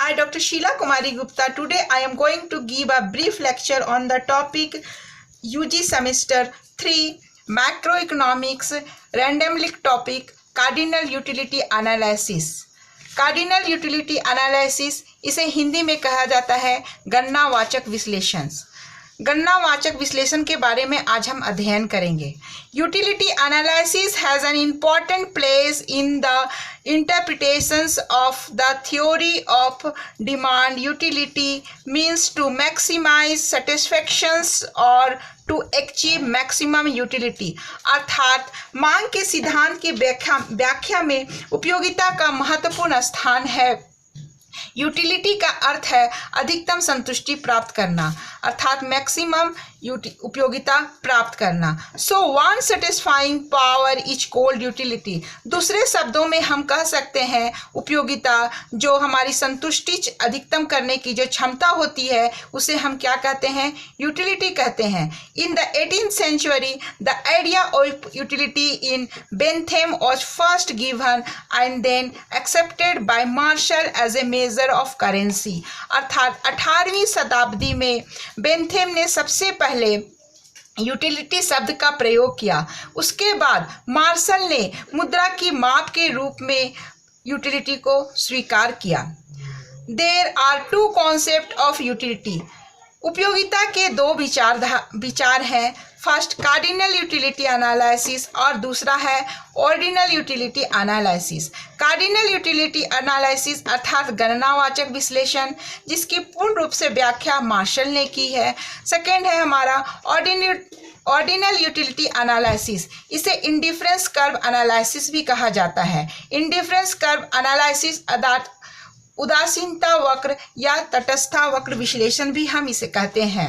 I, Dr. Sheila Kumari Gupta. Today I am going to give a brief lecture on the topic UG Semester 3 Macroeconomics randomly topic Cardinal Utility Analysis. Cardinal utility analysis इसे हिंदी में कहा जाता है गणनावाचक विश्लेषण। गणनावाचक विश्लेषण के बारे में आज हम अध्ययन करेंगे। Utility analysis has an important place in the interpretations of the theory of demand. Utility means to maximise satisfactions or to achieve maximum utility, अर्थात मांग के सिद्धांत की व्याख्या में उपयोगिता का महत्वपूर्ण स्थान है। यूटिलिटी का अर्थ है अधिकतम संतुष्टि प्राप्त करना, अर्थात मैक्सिमम उपयोगिता प्राप्त करना। So one satisfying power is called utility. दूसरे शब्दों में हम कह सकते हैं उपयोगिता जो हमारी संतुष्टि अधिकतम करने की जो क्षमता होती है उसे हम क्या कहते हैं? यूटिलिटी कहते हैं। In the 18th century the idea of utility in Bentham was first given and then accepted by Marshall as a measure of currency। अर्थात 18वीं शताब्दी में बेंथेम ने सबसे पहले यूटिलिटी शब्द का प्रयोग किया। उसके बाद मार्शल ने मुद्रा की माप के रूप में यूटिलिटी को स्वीकार किया। There are two concept of utility. उपयोगिता के दो विचार हैं। फर्स्ट कार्डिनल यूटिलिटी एनालिसिस और दूसरा है ordinal utility analysis. Cardinal utility analysis अर्थात गणनावाचक विश्लेषण जिसकी पूर्ण रूप से व्याख्या मार्शल ने की है। सेकेंड है हमारा ऑर्डिनल यूटिलिटी एनालिसिस। इसे इंडिफरेंस कर्व एनालिसिस भी कहा जाता है। इंडिफरेंस कर्व एनालिसिस अर्थात उदासीनता वक्र या तटस्थता वक्र विश्लेषण भी हम इसे कहते हैं।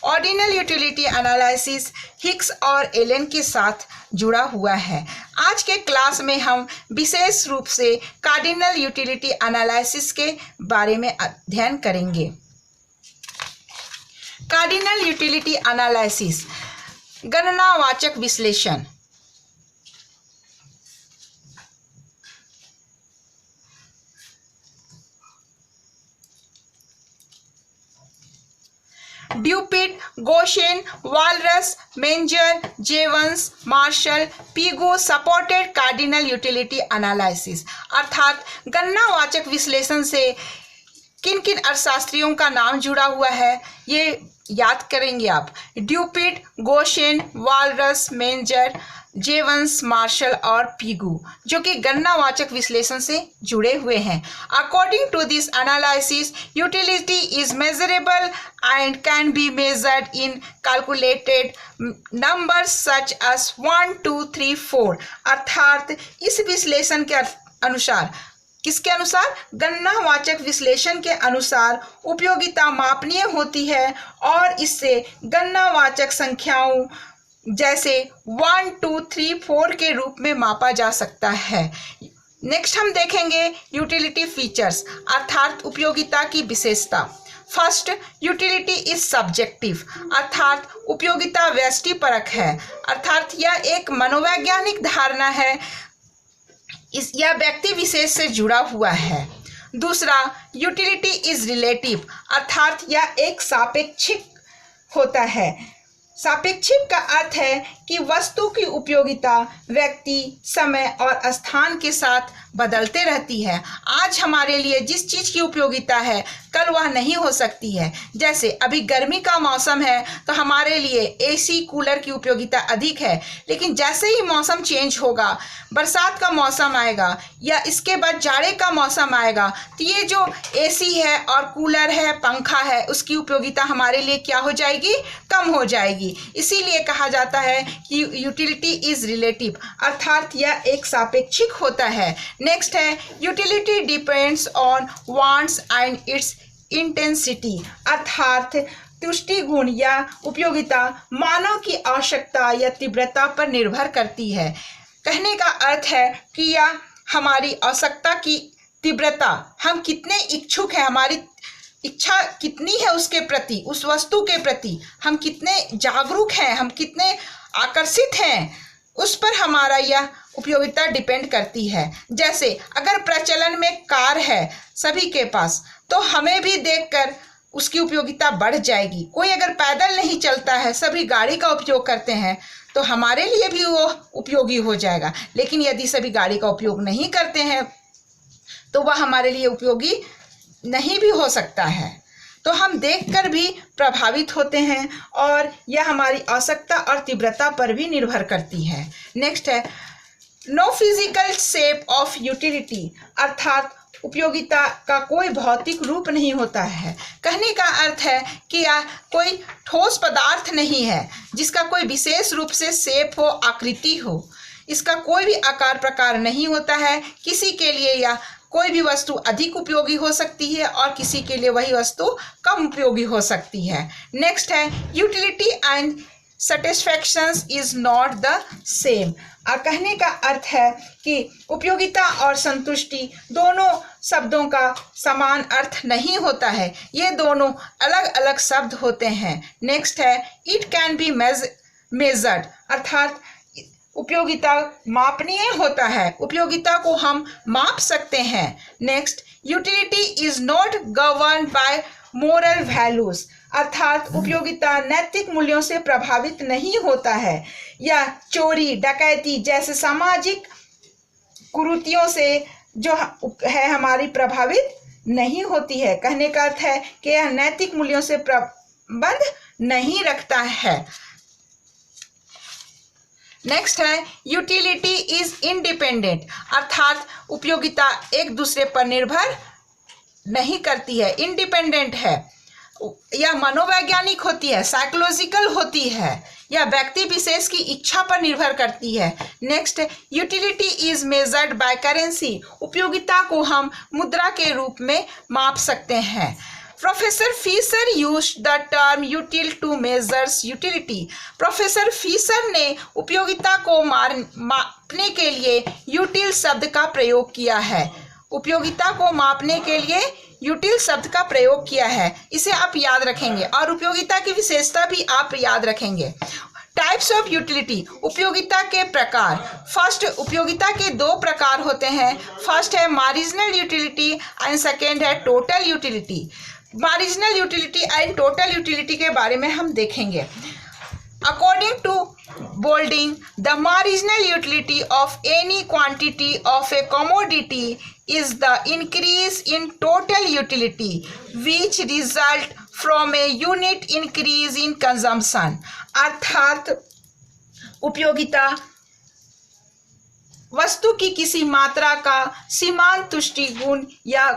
ऑर्डिनल यूटिलिटी एनालिसिस हिक्स और एलन के साथ जुड़ा हुआ है। आज के क्लास में हम विशेष रूप से कार्डिनल यूटिलिटी एनालिसिस के बारे में अध्ययन करेंगे। कार्डिनल यूटिलिटी एनालिसिस गणनावाचक विश्लेषण। Dupuit, Gossen, Walras, Menger, Jevons, Marshall, Pigou supported cardinal utility analysis. अर्थात गणनावाचक विश्लेषण से किन किन अर्थशास्त्रियों का नाम जुड़ा हुआ है ये याद करेंगे आप। Dupuit, Gossen, Walras, Menger, Jevons, Marshall और पीगू जो कि गणनावाचक विश्लेषण से जुड़े हुए हैं। According to this analysis utility is measurable and can be measured in calculated numbers such as 1, 2, 3, 4। अर्थात इस विश्लेषण के अनुसार, किसके अनुसार? गणनावाचक विश्लेषण के अनुसार उपयोगिता मापनीय होती है और इससे गणनावाचक संख्याओं जैसे 1, 2, 3, 4 के रूप में मापा जा सकता है। नेक्स्ट हम देखेंगे यूटिलिटी फीचर्स अर्थात उपयोगिता की विशेषता। फर्स्ट, यूटिलिटी इज सब्जेक्टिव अर्थात उपयोगिता व्यष्टिपरक है, अर्थात यह एक मनोवैज्ञानिक धारणा है, यह व्यक्ति विशेष से जुड़ा हुआ है। दूसरा, यूटिलिटी इज रिलेटिव अर्थात यह एक सापेक्षिक होता है। सापेक्षिक का अर्थ है कि वस्तु की उपयोगिता व्यक्ति, समय और स्थान के साथ बदलते रहती है। आज हमारे लिए जिस चीज़ की उपयोगिता है कल वह नहीं हो सकती है। जैसे अभी गर्मी का मौसम है तो हमारे लिए एसी, कूलर की उपयोगिता अधिक है, लेकिन जैसे ही मौसम चेंज होगा, बरसात का मौसम आएगा या इसके बाद जाड़े का मौसम आएगा तो ये जो एसी है और कूलर है, पंखा है, उसकी उपयोगिता हमारे लिए क्या हो जाएगी? कम हो जाएगी। इसीलिए कहा जाता है कि यूटिलिटी इज रिलेटिव अर्थात यह एक सापेक्षिक होता है। नेक्स्ट है utility depends on wants and it's intensity अर्थात तुष्टि गुण या उपयोगिता मानव की आवश्यकता या तीव्रता पर निर्भर करती है। कहने का अर्थ है कि यह हमारी आवश्यकता की तीव्रता, हम कितने इच्छुक हैं, हमारी इच्छा कितनी है उसके प्रति, उस वस्तु के प्रति हम कितने जागरूक हैं, हम कितने आकर्षित हैं, उस पर हमारा यह उपयोगिता डिपेंड करती है। जैसे अगर प्रचलन में कार है सभी के पास, तो हमें भी देखकर उसकी उपयोगिता बढ़ जाएगी। कोई अगर पैदल नहीं चलता है, सभी गाड़ी का उपयोग करते हैं, तो हमारे लिए भी वो उपयोगी हो जाएगा। लेकिन यदि सभी गाड़ी का उपयोग नहीं करते हैं तो वह हमारे लिए उपयोगी नहीं भी हो सकता है। तो हम देखकर भी प्रभावित होते हैं और यह हमारी आवश्यकता और तीव्रता पर भी निर्भर करती है। नेक्स्ट है no physical shape of utility, अर्थात उपयोगिता का कोई भौतिक रूप नहीं होता है। कहने का अर्थ है कि यह कोई ठोस पदार्थ नहीं है जिसका कोई विशेष रूप से शेप हो, आकृति हो। इसका कोई भी आकार प्रकार नहीं होता है। किसी के लिए यह कोई भी वस्तु अधिक उपयोगी हो सकती है और किसी के लिए वही वस्तु कम उपयोगी हो सकती है। नेक्स्ट है utility and satisfactions is not the same. कहने का अर्थ है कि उपयोगिता और संतुष्टि दोनों शब्दों का समान अर्थ नहीं होता है, ये दोनों अलग अलग शब्द होते हैं। नेक्स्ट है इट कैन बी मेजर्ड, अर्थात उपयोगिता मापनीय होता है, उपयोगिता को हम माप सकते हैं। Next utility is not governed bye moral values, अर्थात उपयोगिता नैतिक मूल्यों से प्रभावित नहीं होता है या चोरी डकैती जैसे सामाजिक कुरीतियों से जो है हमारी प्रभावित नहीं होती है। कहने का अर्थ है कि यह नैतिक मूल्यों से संबंध नहीं रखता है। नेक्स्ट है यूटिलिटी इज इंडिपेंडेंट, अर्थात उपयोगिता एक दूसरे पर निर्भर नहीं करती है, इंडिपेंडेंट है। यह मनोवैज्ञानिक होती है, साइकोलॉजिकल होती है, या व्यक्ति विशेष की इच्छा पर निर्भर करती है। Next utility is measured by currency, उपयोगिता को हम मुद्रा के रूप में माप सकते हैं। Professor Fisher used the term util to measures utility, professor Fisher ने उपयोगिता को मापने के लिए यूटिल शब्द का प्रयोग किया है। उपयोगिता को मापने के लिए यूटिल शब्द का प्रयोग किया है, इसे आप याद रखेंगे और उपयोगिता की विशेषता भी आप याद रखेंगे। टाइप्स ऑफ यूटिलिटी, उपयोगिता के प्रकार। फर्स्ट, उपयोगिता के दो प्रकार होते हैं। फर्स्ट है मार्जिनल यूटिलिटी एंड सेकेंड है total utility. Marginal utility and total utility के बारे में हम देखेंगे। According to Bolding, the marginal utility of any quantity of a commodity is the increase in total utility, which result from a unit increase in consumption. अर्थात उपयोगिता वस्तु की किसी मात्रा का सीमांत तुष्टि गुण या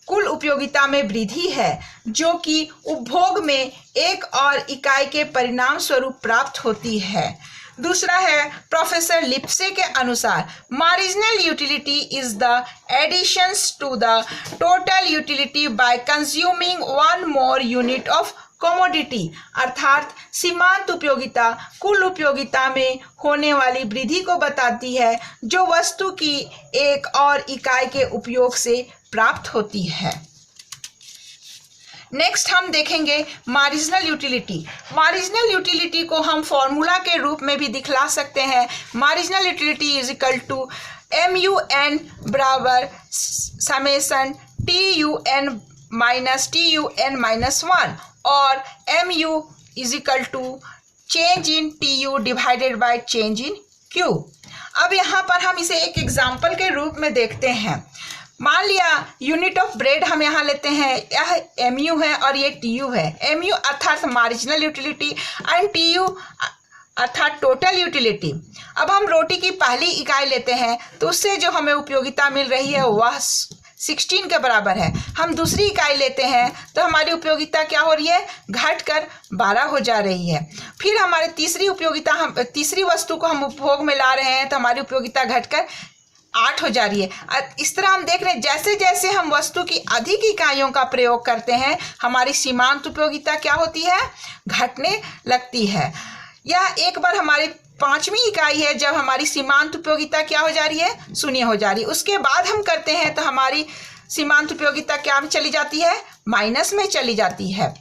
कुल उपयोगिता में वृद्धि है जो कि उपभोग में एक और इकाई के परिणाम स्वरूप प्राप्त होती है। दूसरा है प्रोफेसर लिप्से के अनुसार marginal utility is the additions to the total utility by consuming one more unit of commodity, अर्थात सीमांत उपयोगिता कुल उपयोगिता में होने वाली वृद्धि को बताती है जो वस्तु की एक और इकाई के उपयोग से प्राप्त होती है। नेक्स्ट हम देखेंगे मार्जिनल यूटिलिटी। मार्जिनल यूटिलिटी को हम फॉर्मूला के रूप में भी दिखला सकते हैं। Marginal utility is equal to MUN बराबर summation TUN minus TUN minus 1 और MU is equal to change in TU divided by change in Q। अब यहाँ पर हम इसे एक एग्जाम्पल के रूप में देखते हैं। मान लिया यूनिट ऑफ ब्रेड हम यहाँ लेते हैं, यह MU है और ये TU है। MU अर्थात मार्जिनल यूटिलिटी एंड TU अर्थात टोटल यूटिलिटी। अब हम रोटी की पहली इकाई लेते हैं तो उससे जो हमें उपयोगिता मिल रही है वह 16 के बराबर है। हम दूसरी इकाई लेते हैं तो हमारी उपयोगिता क्या हो रही है, घटकर 12 हो जा रही है। फिर हमारे तीसरी वस्तु को हम उपभोग में ला रहे हैं तो हमारी उपयोगिता घटकर 8 हो जा रही है। इस तरह हम देख रहे हैं जैसे जैसे हम वस्तु की अधिक इकाइयों का प्रयोग करते हैं हमारी सीमांत उपयोगिता क्या होती है, घटने लगती है। यह एक बार हमारी 5वीं इकाई है जब हमारी सीमांत उपयोगिता क्या हो जा रही है, 0 हो जा रही है। उसके बाद हम करते हैं तो हमारी सीमांत उपयोगिता क्या में चली जाती है, माइनस में चली जाती है।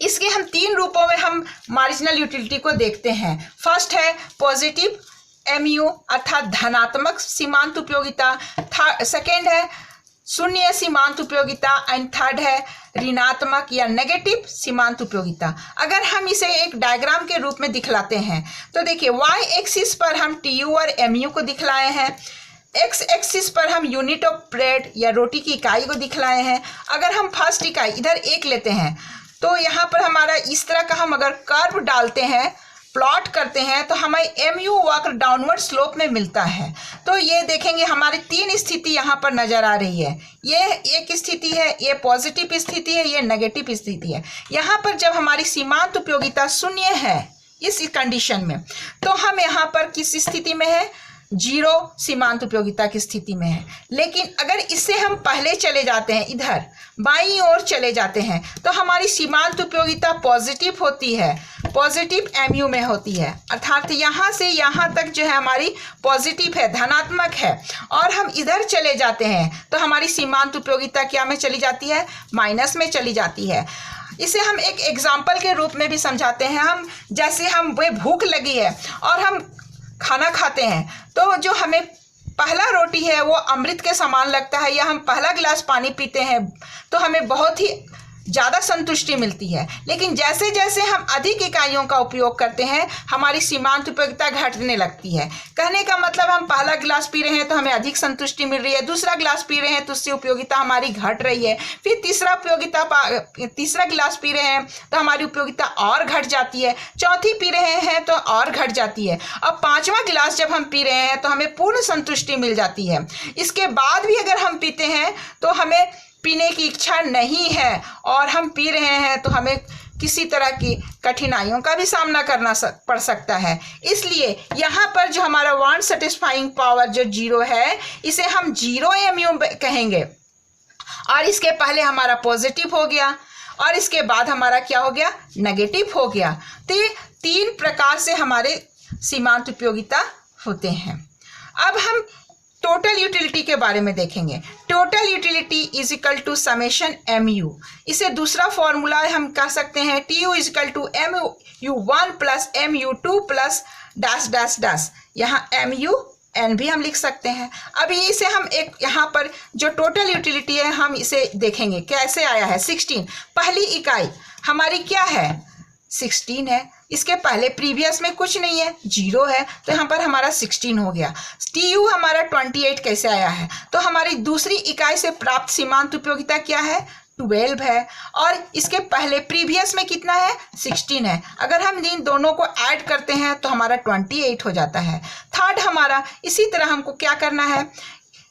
इसके हम 3 रूपों में हम मार्जिनल यूटिलिटी को देखते हैं। फर्स्ट है पॉजिटिव MU अर्थात धनात्मक सीमांत उपयोगिता, सेकेंड है शून्य सीमांत उपयोगिता एंड थर्ड है ऋणात्मक या नेगेटिव सीमांत उपयोगिता। अगर हम इसे एक डायग्राम के रूप में दिखलाते हैं तो देखिए y एक्सिस पर हम TU और MU को दिखलाए हैं, x एक्सिस पर हम यूनिट ऑफ ब्रेड या रोटी की इकाई को दिखलाए हैं। अगर हम फर्स्ट इकाई इधर 1 लेते हैं तो यहाँ पर हमारा इस तरह का हम अगर कर्व डालते हैं, प्लॉट करते हैं तो हमें MU वक्र डाउनवर्ड स्लोप में मिलता है। तो ये देखेंगे हमारी 3 स्थिति यहाँ पर नजर आ रही है। ये एक स्थिति है, ये पॉजिटिव स्थिति है, ये नेगेटिव स्थिति है। यहाँ पर जब हमारी सीमांत उपयोगिता शून्य है इस कंडीशन में, तो हम यहाँ पर किस स्थिति में है, 0 सीमांत उपयोगिता की स्थिति में है। लेकिन अगर इससे हम पहले चले जाते हैं, इधर बाईं ओर चले जाते हैं, तो हमारी सीमांत उपयोगिता पॉजिटिव होती है, पॉजिटिव MU में होती है, अर्थात यहाँ से यहाँ तक जो है हमारी पॉजिटिव है, धनात्मक है। और हम इधर चले जाते हैं तो हमारी सीमांत उपयोगिता क्या में चली जाती है, माइनस में चली जाती है। इसे हम एक एग्जाम्पल के रूप में भी समझाते हैं। हम जैसे हम वे भूख लगी है और हम खाना खाते हैं, तो जो हमें पहला रोटी है वो अमृत के समान लगता है, या हम पहला गिलास पानी पीते हैं तो हमें बहुत ही ज़्यादा संतुष्टि मिलती है। लेकिन जैसे जैसे हम अधिक इकाइयों का उपयोग करते हैं हमारी सीमांत उपयोगिता घटने लगती है। कहने का मतलब हम पहला गिलास पी रहे हैं तो हमें अधिक संतुष्टि मिल रही है, दूसरा गिलास पी रहे हैं तो उससे उपयोगिता हमारी घट रही है, फिर तीसरा गिलास पी रहे हैं तो हमारी उपयोगिता और घट जाती है, चौथी पी रहे हैं तो और घट जाती है, अब 5वां गिलास जब हम पी रहे हैं तो हमें पूर्ण संतुष्टि मिल जाती है। इसके बाद भी अगर हम पीते हैं तो हमें पीने की इच्छा नहीं है और हम पी रहे हैं तो हमें किसी तरह की कठिनाइयों का भी सामना करना पड़ सकता है। इसलिए यहाँ पर जो हमारा वांट सेटिस्फाइंग पावर जो 0 है, इसे हम 0 MU कहेंगे। और इसके पहले हमारा पॉजिटिव हो गया और इसके बाद हमारा क्या हो गया, नेगेटिव हो गया। तो ये 3 प्रकार से हमारे सीमांत उपयोगिता होते हैं। अब हम टोटल यूटिलिटी के बारे में देखेंगे। Total utility is equal to summation MU। इसे दूसरा फॉर्मूला हम कह सकते हैं TU is equal to MU1 plus MU2 plus dash dash dash, यहाँ MUN भी हम लिख सकते हैं। अभी इसे हम एक यहाँ पर जो टोटल यूटिलिटी है हम इसे देखेंगे कैसे आया है। 16 पहली इकाई हमारी क्या है, 16 है। इसके पहले प्रीवियस में कुछ नहीं है, 0 है, तो यहाँ पर हमारा 16 हो गया। TU हमारा 28 कैसे आया है, तो हमारी दूसरी इकाई से प्राप्त सीमांत उपयोगिता क्या है, 12 है। और इसके पहले प्रीवियस में कितना है, 16 है। अगर हम इन दोनों को ऐड करते हैं तो हमारा 28 हो जाता है। थर्ड हमारा इसी तरह हमको क्या करना है,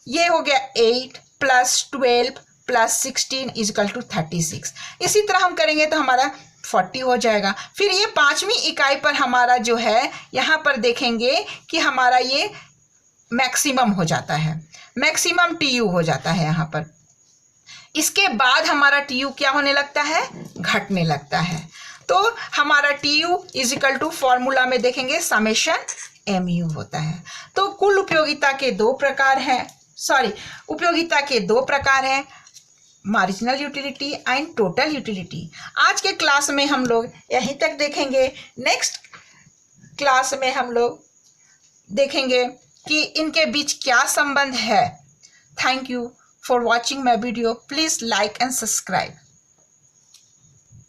ये हो गया 8 plus 12 plus 16 is equal to 36। इसी तरह हम करेंगे तो हमारा 40 हो जाएगा। फिर ये 5वीं इकाई पर हमारा जो है यहाँ पर देखेंगे कि हमारा ये मैक्सिमम हो जाता है, मैक्सिमम TU हो जाता है यहाँ पर। इसके बाद हमारा TU क्या होने लगता है, घटने लगता है। तो हमारा TU is equal to formula में देखेंगे समेशन MU होता है। तो कुल उपयोगिता के 2 प्रकार हैं, उपयोगिता के 2 प्रकार हैं, marginal utility and total utility. आज के क्लास में हम लोग यहीं तक देखेंगे। नेक्स्ट क्लास में हम लोग देखेंगे कि इनके बीच क्या संबंध है। Thank you for watching my video. Please like and subscribe.